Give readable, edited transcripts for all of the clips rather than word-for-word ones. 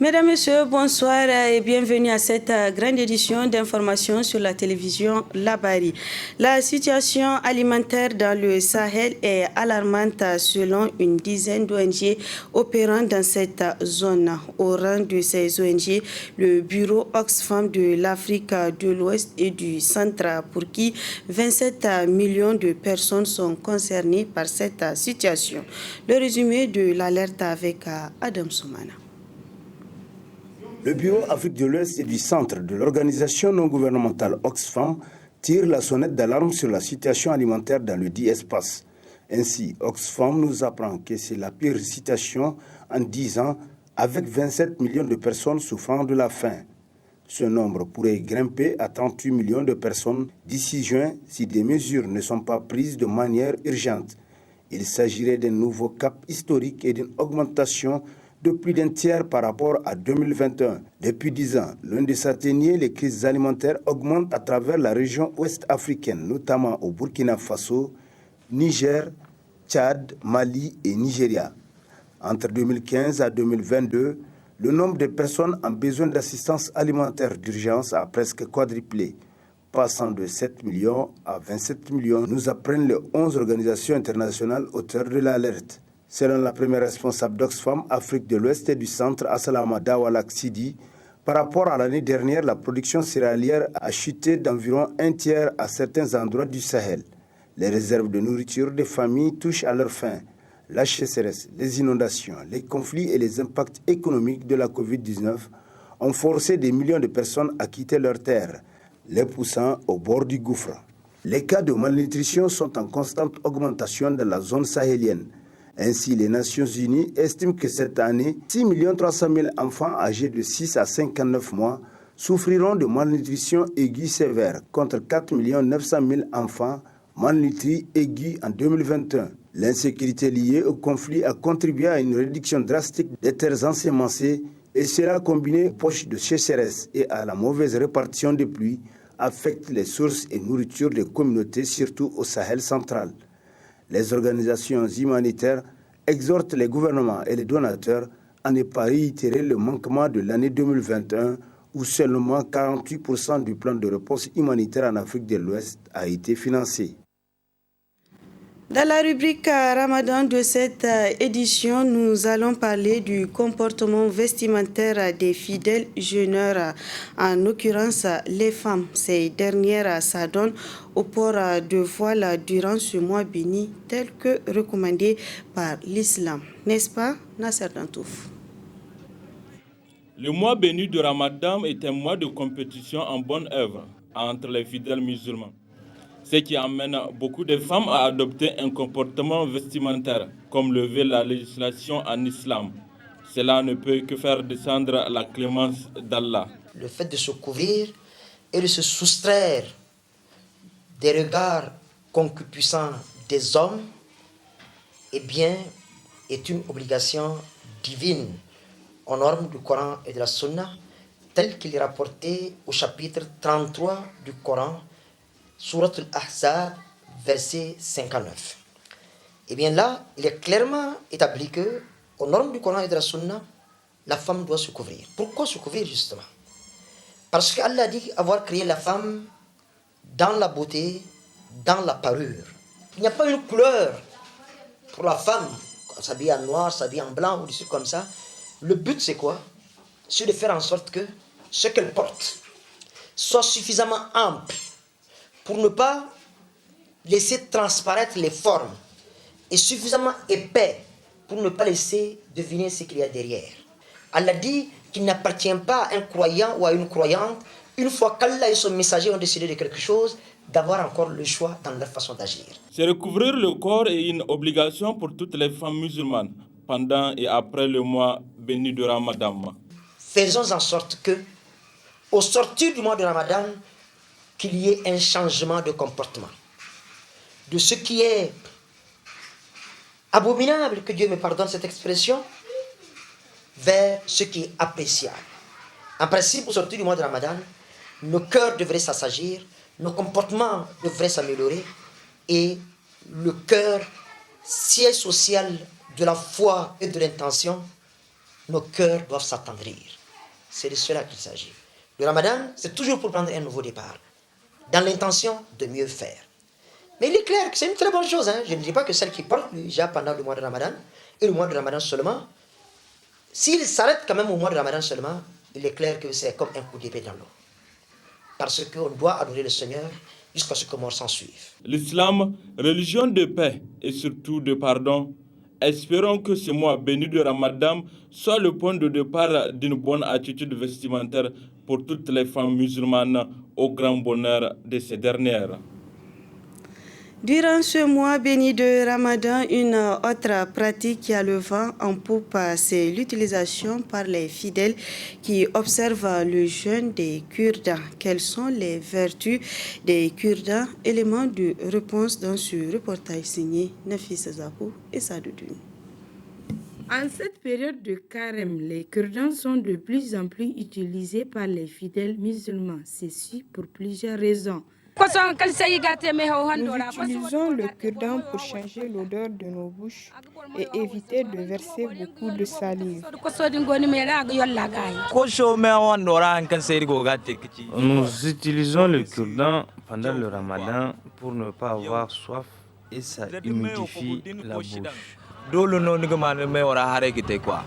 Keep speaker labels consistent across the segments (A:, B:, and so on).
A: Mesdames, Messieurs, bonsoir et bienvenue à cette grande édition d'information sur la télévision Labari. La situation alimentaire dans le Sahel est alarmante selon une dizaine d'ONG opérant dans cette zone. Au rang de ces ONG, le bureau Oxfam de l'Afrique de l'Ouest et du Centre, pour qui 27 millions de personnes sont concernées par cette situation. Le résumé de l'alerte avec Adam Soumana.
B: Le Bureau Afrique de l'Ouest et du Centre de l'organisation non gouvernementale Oxfam tire la sonnette d'alarme sur la situation alimentaire dans le dit espace. Ainsi, Oxfam nous apprend que c'est la pire situation en 10 ans, avec 27 millions de personnes souffrant de la faim. Ce nombre pourrait grimper à 38 millions de personnes d'ici juin si des mesures ne sont pas prises de manière urgente. Il s'agirait d'un nouveau cap historique et d'une augmentation de plus d'un tiers par rapport à 2021. Depuis 10 ans, l'un des atténuer les crises alimentaires augmente à travers la région ouest africaine, notamment au Burkina Faso, Niger, Tchad, Mali et Nigeria. Entre 2015 à 2022, le nombre de personnes en besoin d'assistance alimentaire d'urgence a presque quadruplé, passant de 7 millions à 27 millions, nous apprennent les 11 organisations internationales auteurs de l'alerte. Selon la première responsable d'Oxfam, Afrique de l'Ouest et du Centre, Assalama Dawalak Sidi, par rapport à l'année dernière, la production céréalière a chuté d'environ un tiers à certains endroits du Sahel. Les réserves de nourriture des familles touchent à leur fin. La sécheresse, les inondations, les conflits et les impacts économiques de la Covid-19 ont forcé des millions de personnes à quitter leurs terres, les poussant au bord du gouffre. Les cas de malnutrition sont en constante augmentation dans la zone sahélienne. Ainsi, les Nations Unies estiment que cette année, 6 300 000 enfants âgés de 6 à 59 mois souffriront de malnutrition aiguë sévère, contre 4 900 000 enfants malnutris aigus en 2021. L'insécurité liée au conflit a contribué à une réduction drastique des terres ensemencées et cela, combiné aux poches de sécheresse et à la mauvaise répartition des pluies, affecte les sources et nourritures des communautés, surtout au Sahel central. Les organisations humanitaires exhortent les gouvernements et les donateurs à ne pas réitérer le manquement de l'année 2021 où seulement 48% du plan de réponse humanitaire en Afrique de l'Ouest a été financé.
A: Dans la rubrique Ramadan de cette édition, nous allons parler du comportement vestimentaire des fidèles jeûneurs, en l'occurrence les femmes. Ces dernières s'adonnent au port de voile durant ce mois béni, tel que recommandé par l'islam. N'est-ce pas, Nasser Dantouf?
C: Le mois béni de Ramadan est un mois de compétition en bonne œuvre entre les fidèles musulmans, ce qui amène beaucoup de femmes à adopter un comportement vestimentaire, comme le veut la législation en islam. Cela ne peut que faire descendre la clémence d'Allah.
D: Le fait de se couvrir et de se soustraire des regards concupiscents des hommes, eh bien, est une obligation divine aux normes du Coran et de la Sunna, tel qu'il est rapporté au chapitre 33 du Coran, Surat al-Ahzab, verset 59. Eh bien là, il est clairement établi que, aux normes du Coran et de la Sunna, la femme doit se couvrir. Pourquoi se couvrir justement? Parce qu'Allah dit avoir créé la femme dans la beauté, dans la parure. Il n'y a pas une couleur pour la femme, s'habiller en noir, s'habiller en blanc ou des trucs comme ça. Le but c'est quoi? C'est de faire en sorte que ce qu'elle porte soit suffisamment ample pour ne pas laisser transparaître les formes et suffisamment épais pour ne pas laisser deviner ce qu'il y a derrière. Allah dit qu'il n'appartient pas à un croyant ou à une croyante, une fois qu'Allah et son messager ont décidé de quelque chose, d'avoir encore le choix dans leur façon d'agir.
C: Se recouvrir le corps est une obligation pour toutes les femmes musulmanes pendant et après le mois béni de Ramadan.
D: Faisons en sorte que, au sortir du mois de Ramadan, qu'il y ait un changement de comportement. De ce qui est abominable, que Dieu me pardonne cette expression, vers ce qui est appréciable. En principe, au sortir du mois de Ramadan, nos cœurs devraient s'assagir, nos comportements devraient s'améliorer et le cœur, siège social de la foi et de l'intention, nos cœurs doivent s'attendrir. C'est de cela qu'il s'agit. Le ramadan, c'est toujours pour prendre un nouveau départ, dans l'intention de mieux faire. Mais il est clair que c'est une très bonne chose. Je ne dis pas que celle qui porte le hijab pendant le mois de ramadan, et le mois de ramadan seulement, s'il s'arrête quand même au mois de ramadan seulement, il est clair que c'est comme un coup d'épée dans l'eau. Parce qu'on doit adorer le Seigneur jusqu'à ce que mort s'en suive.
C: L'islam, religion de paix et surtout de pardon. Espérons que ce mois béni de Ramadan soit le point de départ d'une bonne attitude vestimentaire pour toutes les femmes musulmanes au grand bonheur de ces dernières.
A: Durant ce mois béni de Ramadan, une autre pratique qui a le vent en poupe, c'est l'utilisation par les fidèles qui observent le jeûne des Kurdes. Quelles sont les vertus des Kurdes? Élément de réponse dans ce reportage signé Nafisa Zakou et Sadoudoun.
E: En cette période de carême, les cure-dents sont de plus en plus utilisés par les fidèles musulmans. Ceci pour plusieurs raisons. Nous utilisons le cure-dent pour changer l'odeur de nos bouches et éviter de verser beaucoup de salive.
F: Nous utilisons le cure-dent pendant le ramadan pour ne pas avoir soif et ça humidifie la bouche.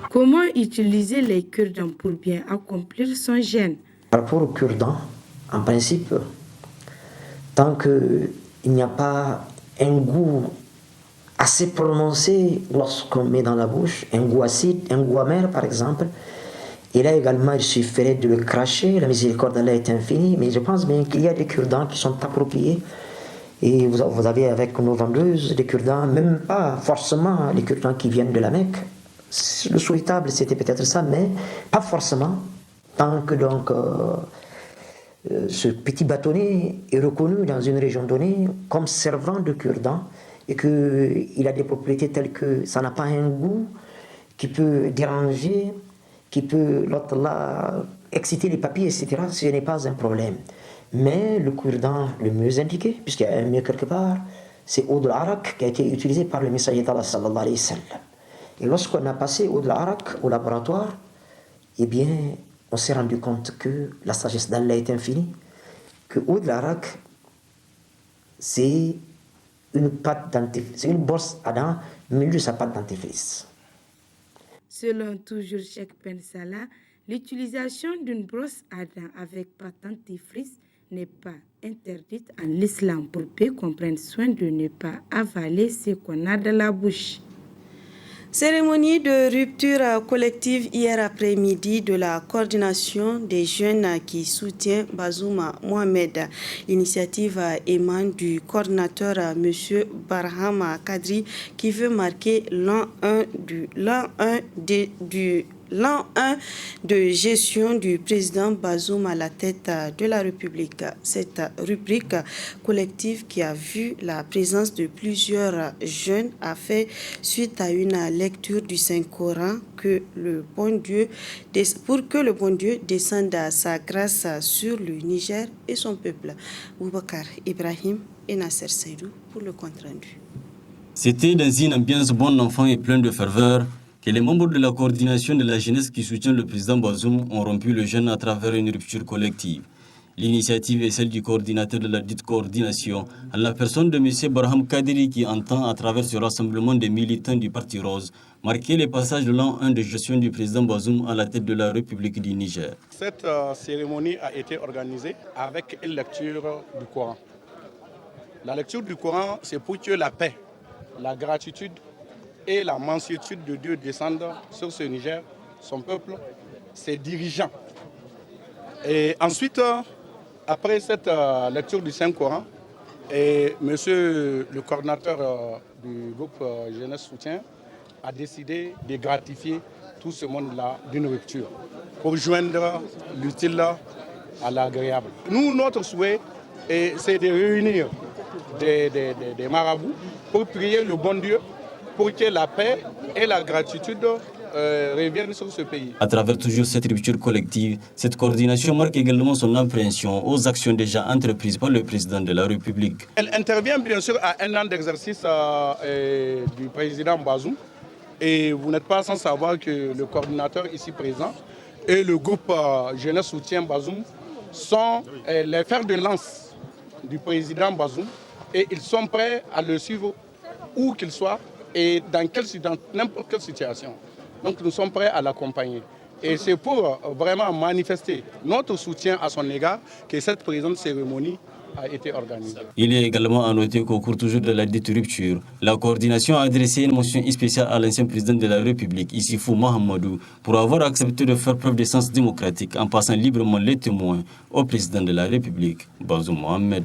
E: Comment utiliser les cure-dents pour bien accomplir son jeûne?
D: Par rapport au cure-dent, en principe, tant qu'il n'y a pas un goût assez prononcé lorsqu'on met dans la bouche, un goût acide, un goût amer par exemple, et là également il suffirait de le cracher, la miséricorde d'Allah est infinie, mais je pense bien qu'il y a des cure-dents qui sont appropriés. Et vous avez avec nos vendeuses des cure-dents, même pas forcément les cure-dents qui viennent de la Mecque. Le souhaitable c'était peut-être ça, mais pas forcément, tant que donc ce petit bâtonnet est reconnu dans une région donnée comme servant de cure-dent et qu'il a des propriétés telles que ça n'a pas un goût qui peut déranger, qui peut exciter les papilles, etc. Ce n'est pas un problème. Mais le cure-dent le mieux indiqué, puisqu'il y a un mieux quelque part, c'est Oud al-Arak qui a été utilisé par le messager d'Allah sallallahu alayhi wa sallam. Et lorsqu'on a passé Oud al-Arak au laboratoire, eh bien, on s'est rendu compte que la sagesse d'Allah est infinie, que Oud al-Arak, c'est une pâte dentifrice, c'est une brosse à dents, mais de sa pâte dentifrice.
E: Selon toujours Cheikh Ben Salah, l'utilisation d'une brosse à dents avec pâte dentifrice n'est pas interdite en l'islam pour qu'on prenne soin de ne pas avaler ce qu'on a dans la bouche.
A: Cérémonie de rupture collective hier après-midi de la coordination des jeunes qui soutient Bazoum Mohamed. L'initiative émane du coordinateur M. Barham Kadri qui veut marquer l'an 1 de gestion du président Bazoum à la tête de la République. Cette rubrique collective qui a vu la présence de plusieurs jeunes a fait suite à une lecture du Saint-Coran pour que le bon Dieu descende sa grâce sur le Niger et son peuple. Boubacar Ibrahim et Nasser Seydou pour le compte-rendu.
G: C'était dans une ambiance bon enfant et pleine de ferveur que les membres de la coordination de la jeunesse qui soutient le président Bazoum ont rompu le jeûne à travers une rupture collective. L'initiative est celle du coordinateur de la dite coordination, à la personne de M. Barham Kadiri qui entend, à travers ce rassemblement des militants du Parti Rose, marquer le passage de l'an 1 de gestion du président Bazoum à la tête de la République du Niger.
H: Cette cérémonie a été organisée avec une lecture du Coran. La lecture du Coran, c'est pour que la paix, la gratitude et la mansuétude de Dieu descendent sur ce Niger, son peuple, ses dirigeants. Et ensuite, après cette lecture du Saint-Coran, monsieur le coordinateur du groupe Jeunesse Soutien a décidé de gratifier tout ce monde-là d'une rupture pour joindre l'utile à l'agréable. Nous, notre souhait, c'est de réunir des marabouts pour prier le bon Dieu pour que la paix et la gratitude reviennent sur ce pays.
G: À travers toujours cette rupture collective, cette coordination marque également son appréhension aux actions déjà entreprises par le président de la République.
H: Elle intervient bien sûr à un an d'exercice du président Bazoum Et vous n'êtes pas sans savoir que le coordinateur ici présent et le groupe Jeunesse Soutien Bazoum sont les fers de lance du président Bazoum et ils sont prêts à le suivre où qu'il soit et dans n'importe quelle situation. Donc nous sommes prêts à l'accompagner. Et c'est pour vraiment manifester notre soutien à son égard que cette présente cérémonie a été organisée.
G: Il est également à noter qu'au cours toujours de la dite rupture, la coordination a adressé une motion spéciale à l'ancien président de la République, Issifou Mahamadou, pour avoir accepté de faire preuve de sens démocratique en passant librement les témoins au président de la République, Bazoum Mohamed.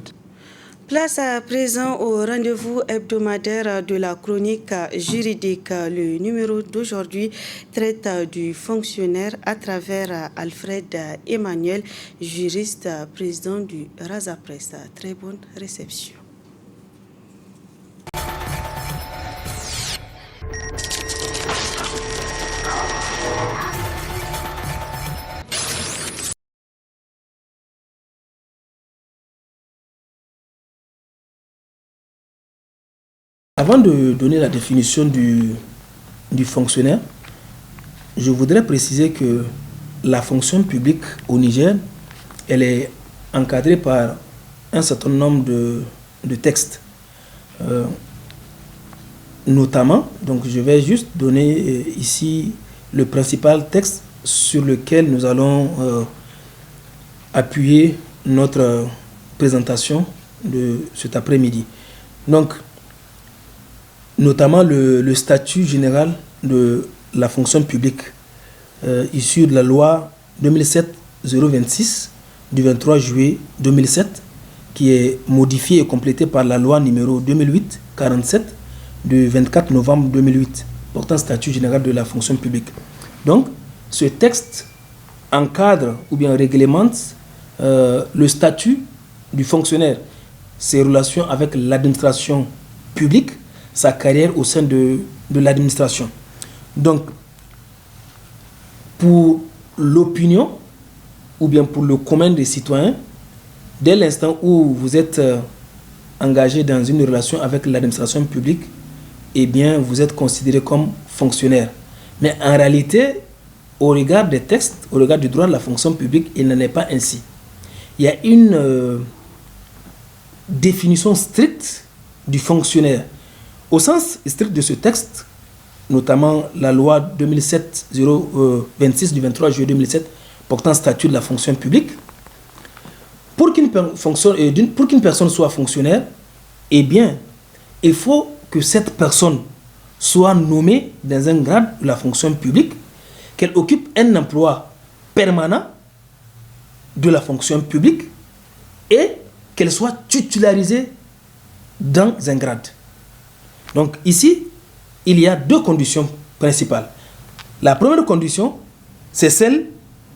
A: Place à présent au rendez-vous hebdomadaire de la chronique juridique. Le numéro d'aujourd'hui traite du fonctionnaire à travers Alfred Emmanuel, juriste, président du Raza Press. Très bonne réception.
I: Avant de donner la définition du fonctionnaire, je voudrais préciser que la fonction publique au Niger, elle est encadrée par un certain nombre de textes. Notamment, donc je vais juste donner ici le principal texte sur lequel nous allons appuyer notre présentation de cet après-midi. Donc, notamment le statut général de la fonction publique issu de la loi 2007-026 du 23 juillet 2007 qui est modifiée et complétée par la loi numéro 2008-47 du 24 novembre 2008 portant statut général de la fonction publique. Donc, ce texte encadre ou bien réglemente le statut du fonctionnaire, ses relations avec l'administration publique, sa carrière au sein de l'administration. Donc, pour l'opinion, ou bien pour le commun des citoyens, dès l'instant où vous êtes engagé dans une relation avec l'administration publique, eh bien, vous êtes considéré comme fonctionnaire. Mais en réalité, au regard des textes, au regard du droit de la fonction publique, il n'en est pas ainsi. Il y a une définition stricte du fonctionnaire. Au sens strict de ce texte, notamment la loi 2007-026 du 23 juillet 2007 portant statut de la fonction publique, pour qu'une personne soit fonctionnaire, eh bien, il faut que cette personne soit nommée dans un grade de la fonction publique, qu'elle occupe un emploi permanent de la fonction publique et qu'elle soit titularisée dans un grade. Donc ici, il y a deux conditions principales. La première condition, c'est celle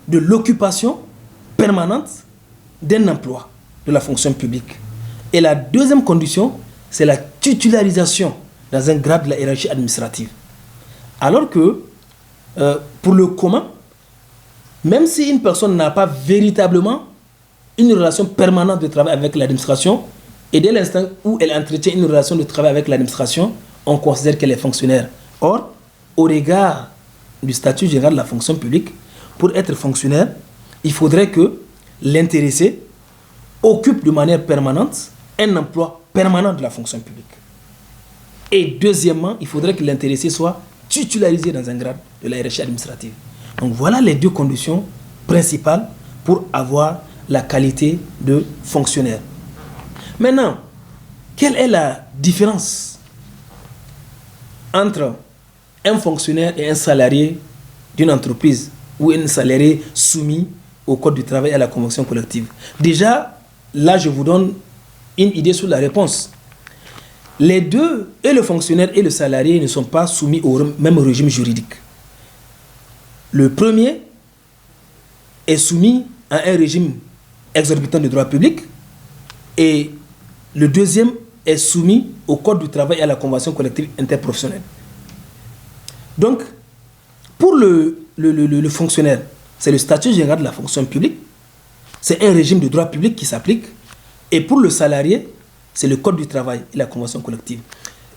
I: de l'occupation permanente d'un emploi de la fonction publique. Et la deuxième condition, c'est la titularisation dans un grade de la hiérarchie administrative. Alors que, pour le commun, même si une personne n'a pas véritablement une relation permanente de travail avec l'administration, et dès l'instant où elle entretient une relation de travail avec l'administration, on considère qu'elle est fonctionnaire. Or, au regard du statut général de la fonction publique, pour être fonctionnaire, il faudrait que l'intéressé occupe de manière permanente un emploi permanent de la fonction publique. Et deuxièmement, il faudrait que l'intéressé soit titularisé dans un grade de la hiérarchie administrative. Donc voilà les deux conditions principales pour avoir la qualité de fonctionnaire. Maintenant, quelle est la différence entre un fonctionnaire et un salarié d'une entreprise ou un salarié soumis au Code du travail et à la convention collective? Déjà, là, je vous donne une idée sur la réponse. Les deux, et le fonctionnaire et le salarié, ne sont pas soumis au même régime juridique. Le premier est soumis à un régime exorbitant de droit public et le deuxième est soumis au Code du travail et à la convention collective interprofessionnelle. Donc, pour le fonctionnaire, c'est le statut général de la fonction publique, c'est un régime de droit public qui s'applique, et pour le salarié, c'est le Code du travail et la convention collective.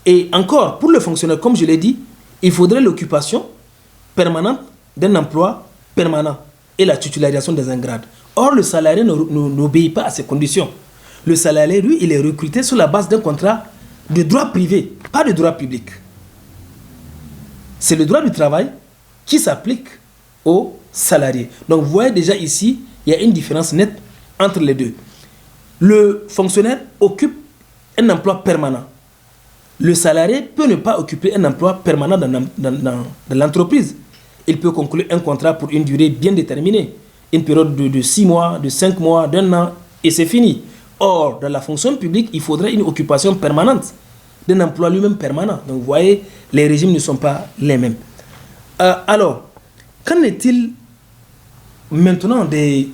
I: Et encore, pour le fonctionnaire, comme je l'ai dit, il faudrait l'occupation permanente d'un emploi permanent et la titularisation dans un grade. Or, le salarié n'obéit pas à ces conditions. Le salarié, lui, il est recruté sur la base d'un contrat de droit privé, pas de droit public. C'est le droit du travail qui s'applique aux salariés. Donc, vous voyez déjà ici, il y a une différence nette entre les deux. Le fonctionnaire occupe un emploi permanent. Le salarié peut ne pas occuper un emploi permanent dans l'entreprise. Il peut conclure un contrat pour une durée bien déterminée, une période de 6 mois, de 5 mois, d'1 an, et c'est fini. Or, dans la fonction publique, il faudrait une occupation permanente d'un emploi lui-même permanent. Donc, vous voyez, les régimes ne sont pas les mêmes. Alors, qu'en est-il maintenant des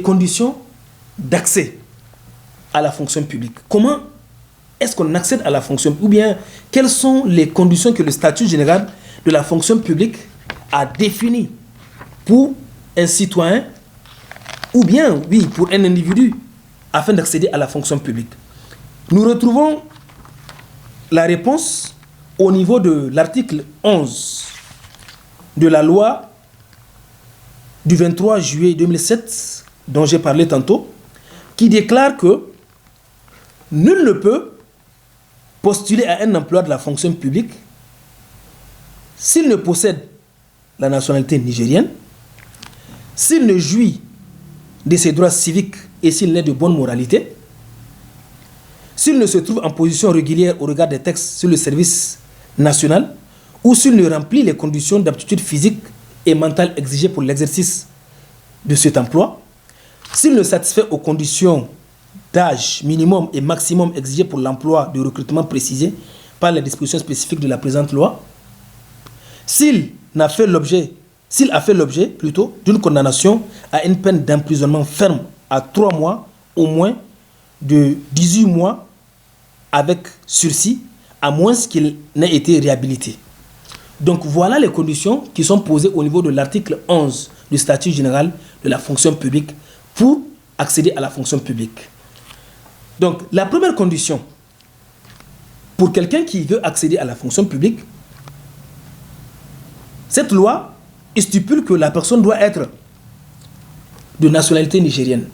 I: conditions d'accès à la fonction publique? Comment est-ce qu'on accède à la fonction publique? Ou bien, quelles sont les conditions que le statut général de la fonction publique a définies pour un citoyen ou bien, oui, pour un individu afin d'accéder à la fonction publique? Nous retrouvons la réponse au niveau de l'article 11 de la loi du 23 juillet 2007, dont j'ai parlé tantôt, qui déclare que nul ne peut postuler à un emploi de la fonction publique s'il ne possède la nationalité nigérienne, s'il ne jouit de ses droits civiques et s'il n'est de bonne moralité, s'il ne se trouve en position régulière au regard des textes sur le service national, ou s'il ne remplit les conditions d'aptitude physique et mentale exigées pour l'exercice de cet emploi, s'il ne satisfait aux conditions d'âge minimum et maximum exigées pour l'emploi de recrutement précisé par les dispositions spécifiques de la présente loi, s'il a fait l'objet d'une condamnation à une peine d'emprisonnement ferme à 3 mois, au moins de 18 mois avec sursis, à moins qu'il n'ait été réhabilité. Donc voilà les conditions qui sont posées au niveau de l'article 11 du statut général de la fonction publique pour accéder à la fonction publique. Donc la première condition pour quelqu'un qui veut accéder à la fonction publique, cette loi stipule que la personne doit être de nationalité nigérienne.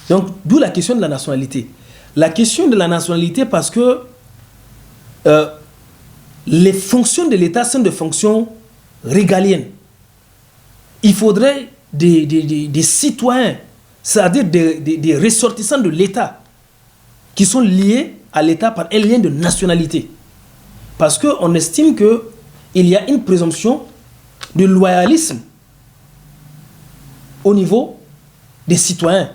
I: Donc d'où la question de la nationalité. La question de la nationalité parce que les fonctions de l'État sont des fonctions régaliennes. Il faudrait des citoyens, c'est-à-dire des ressortissants de l'État qui sont liés à l'État par un lien de nationalité. Parce qu'on estime qu'il y a une présomption de loyalisme au niveau des citoyens.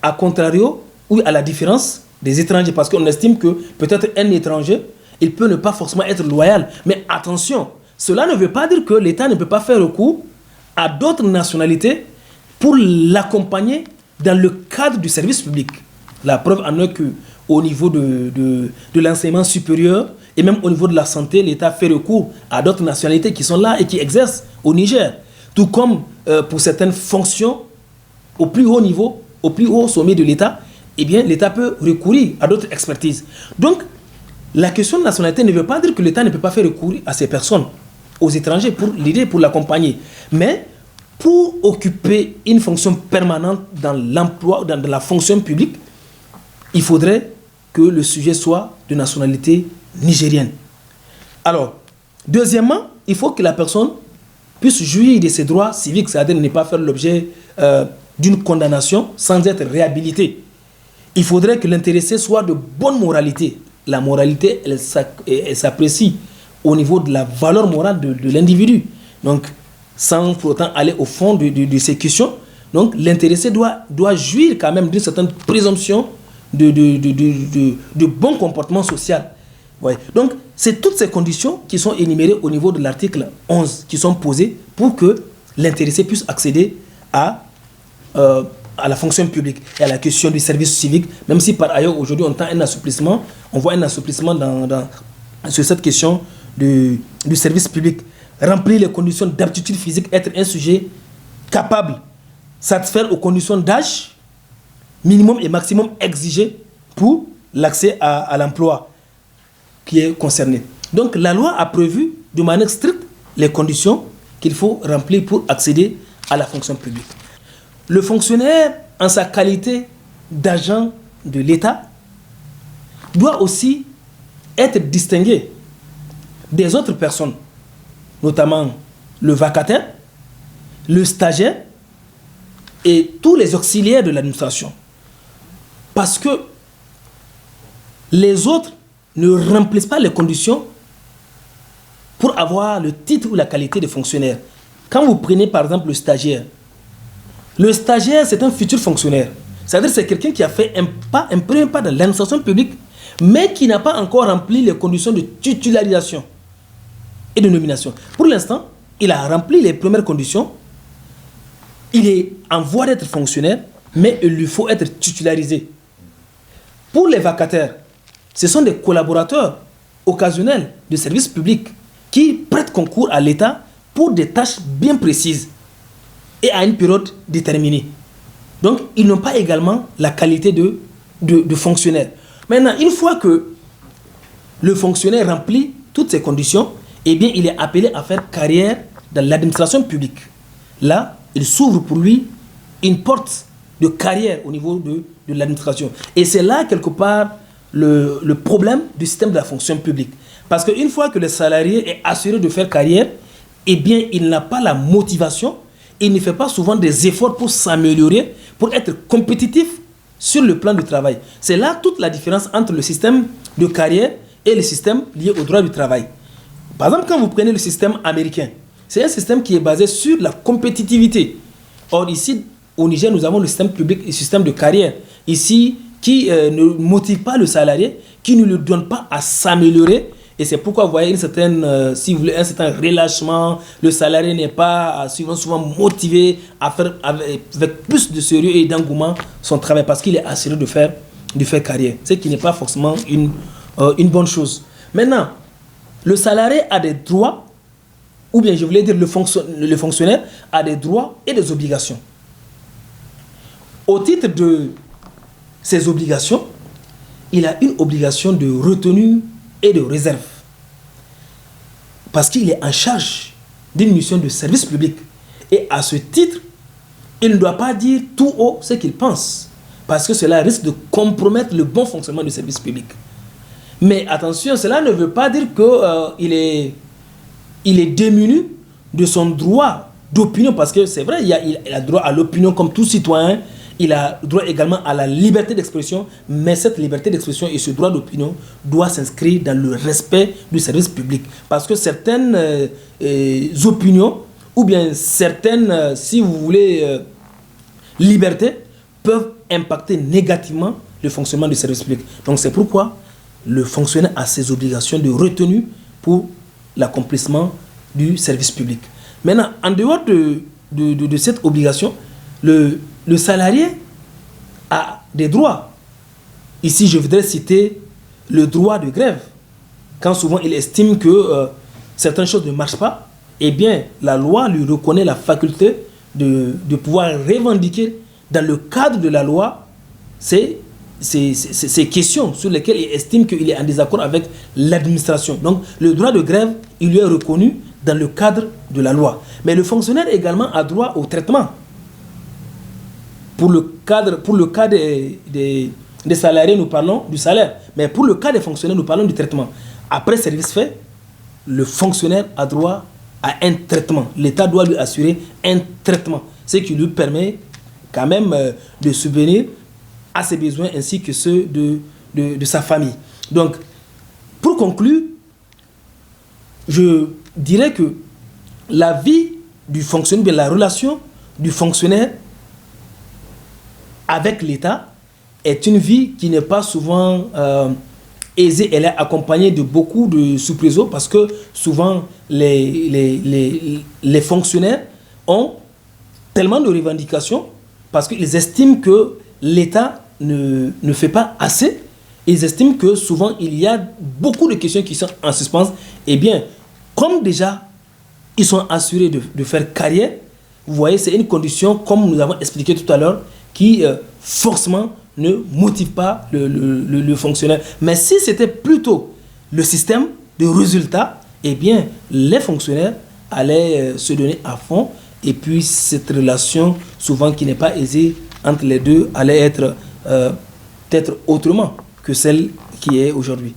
I: A contrario, ou à la différence des étrangers, parce qu'on estime que peut-être un étranger, il peut ne pas forcément être loyal. Mais attention, cela ne veut pas dire que l'État ne peut pas faire recours à d'autres nationalités pour l'accompagner dans le cadre du service public. La preuve en est qu'au niveau de l'enseignement supérieur et même au niveau de la santé, l'État fait recours à d'autres nationalités qui sont là et qui exercent au Niger. Tout comme pour certaines fonctions au plus haut niveau, au plus haut sommet de l'État, eh bien l'État peut recourir à d'autres expertises. Donc, la question de nationalité ne veut pas dire que l'État ne peut pas faire recours à ces personnes, aux étrangers, pour l'aider, pour l'accompagner. Mais pour occuper une fonction permanente dans l'emploi, dans la fonction publique, il faudrait que le sujet soit de nationalité nigérienne. Alors, deuxièmement, il faut que la personne puisse jouir de ses droits civiques, c'est-à-dire ne pas faire l'objet d'une condamnation sans être réhabilité. Il faudrait que l'intéressé soit de bonne moralité. La moralité, elle s'apprécie au niveau de la valeur morale de l'individu. Donc, sans pour autant aller au fond de ces questions, donc l'intéressé doit jouir quand même d'une certaine présomption de bon comportement social. Ouais. Donc, c'est toutes ces conditions qui sont énumérées au niveau de l'article 11 qui sont posées pour que l'intéressé puisse accéder à la fonction publique et à la question du service civique, même si par ailleurs aujourd'hui on tend un assouplissement, on voit un assouplissement sur cette question du service public. Remplir les conditions d'aptitude physique, être un sujet capable, satisfaire aux conditions d'âge minimum et maximum exigées pour l'accès à l'emploi qui est concerné. Donc la loi a prévu de manière stricte les conditions qu'il faut remplir pour accéder à la fonction publique. Le fonctionnaire, en sa qualité d'agent de l'État, doit aussi être distingué des autres personnes, notamment le vacataire, le stagiaire et tous les auxiliaires de l'administration. Parce que les autres ne remplissent pas les conditions pour avoir le titre ou la qualité de fonctionnaire. Quand vous prenez par exemple le stagiaire c'est un futur fonctionnaire. C'est-à-dire que c'est quelqu'un qui a fait un premier pas dans l'administration publique, mais qui n'a pas encore rempli les conditions de titularisation et de nomination. Pour l'instant, il a rempli les premières conditions. Il est en voie d'être fonctionnaire, mais il lui faut être titularisé. Pour les vacataires, ce sont des collaborateurs occasionnels de services publics qui prêtent concours à l'État pour des tâches bien précises et à une période déterminée. Donc, ils n'ont pas également la qualité de fonctionnaire. Maintenant, une fois que le fonctionnaire remplit toutes ces conditions, eh bien, il est appelé à faire carrière dans l'administration publique. Là, il s'ouvre pour lui une porte de carrière au niveau de l'administration. Et c'est là, quelque part, le problème du système de la fonction publique. Parce qu'une fois que le salarié est assuré de faire carrière, eh bien, il n'a pas la motivation, il ne fait pas souvent des efforts pour s'améliorer, pour être compétitif sur le plan du travail. C'est là toute la différence entre le système de carrière et le système lié au droit du travail. Par exemple, quand vous prenez le système américain, c'est un système qui est basé sur la compétitivité. Or, ici, au Niger, nous avons le système public et le système de carrière. Ici, qui ne motive pas le salarié, qui ne lui donne pas à s'améliorer. Et c'est pourquoi vous voyez si vous voulez, un certain relâchement. Le salarié n'est pas souvent motivé à faire avec plus de sérieux et d'engouement son travail parce qu'il est assuré de faire carrière. Ce qui n'est pas forcément une bonne chose. Maintenant, le salarié a des droits, ou bien je voulais dire le fonctionnaire a des droits et des obligations. Au titre de ses obligations, il a une obligation de retenue et de réserve. Parce qu'il est en charge d'une mission de service public. Et à ce titre, il ne doit pas dire tout haut ce qu'il pense. Parce que cela risque de compromettre le bon fonctionnement du service public. Mais attention, cela ne veut pas dire qu'il est démuni de son droit d'opinion. Parce que c'est vrai, il a droit à l'opinion comme tout citoyen. Il a droit également à la liberté d'expression, mais cette liberté d'expression et ce droit d'opinion doit s'inscrire dans le respect du service public. Parce que certaines opinions, ou bien certaines, si vous voulez, libertés, peuvent impacter négativement le fonctionnement du service public. Donc c'est pourquoi le fonctionnaire a ses obligations de retenue pour l'accomplissement du service public. Maintenant, en dehors de cette obligation, le salarié a des droits. Ici, je voudrais citer le droit de grève. Quand souvent il estime que certaines choses ne marchent pas, eh bien, la loi lui reconnaît la faculté de pouvoir revendiquer dans le cadre de la loi ces questions sur lesquelles il estime qu'il est en désaccord avec l'administration. Donc, le droit de grève, il lui est reconnu dans le cadre de la loi. Mais le fonctionnaire également a droit au traitement. Pour le cas des salariés, nous parlons du salaire. Mais pour le cas des fonctionnaires, nous parlons du traitement. Après service fait, le fonctionnaire a droit à un traitement. L'État doit lui assurer un traitement. Ce qui lui permet quand même de subvenir à ses besoins ainsi que ceux de sa famille. Donc, pour conclure, je dirais que la vie du fonctionnaire, la relation du fonctionnaire avec l'État est une vie qui n'est pas souvent aisée. Elle est accompagnée de beaucoup de soubresauts parce que souvent les fonctionnaires ont tellement de revendications parce qu'ils estiment que l'État ne fait pas assez. Ils estiment que souvent il y a beaucoup de questions qui sont en suspens. Eh bien, comme déjà ils sont assurés de faire carrière, vous voyez, c'est une condition, comme nous avons expliqué tout à l'heure, qui forcément ne motive pas le fonctionnaire. Mais si c'était plutôt le système de résultats eh bien, les fonctionnaires allaient se donner à fond, et puis cette relation, souvent qui n'est pas aisée entre les deux, allait être peut-être autrement que celle qui est aujourd'hui.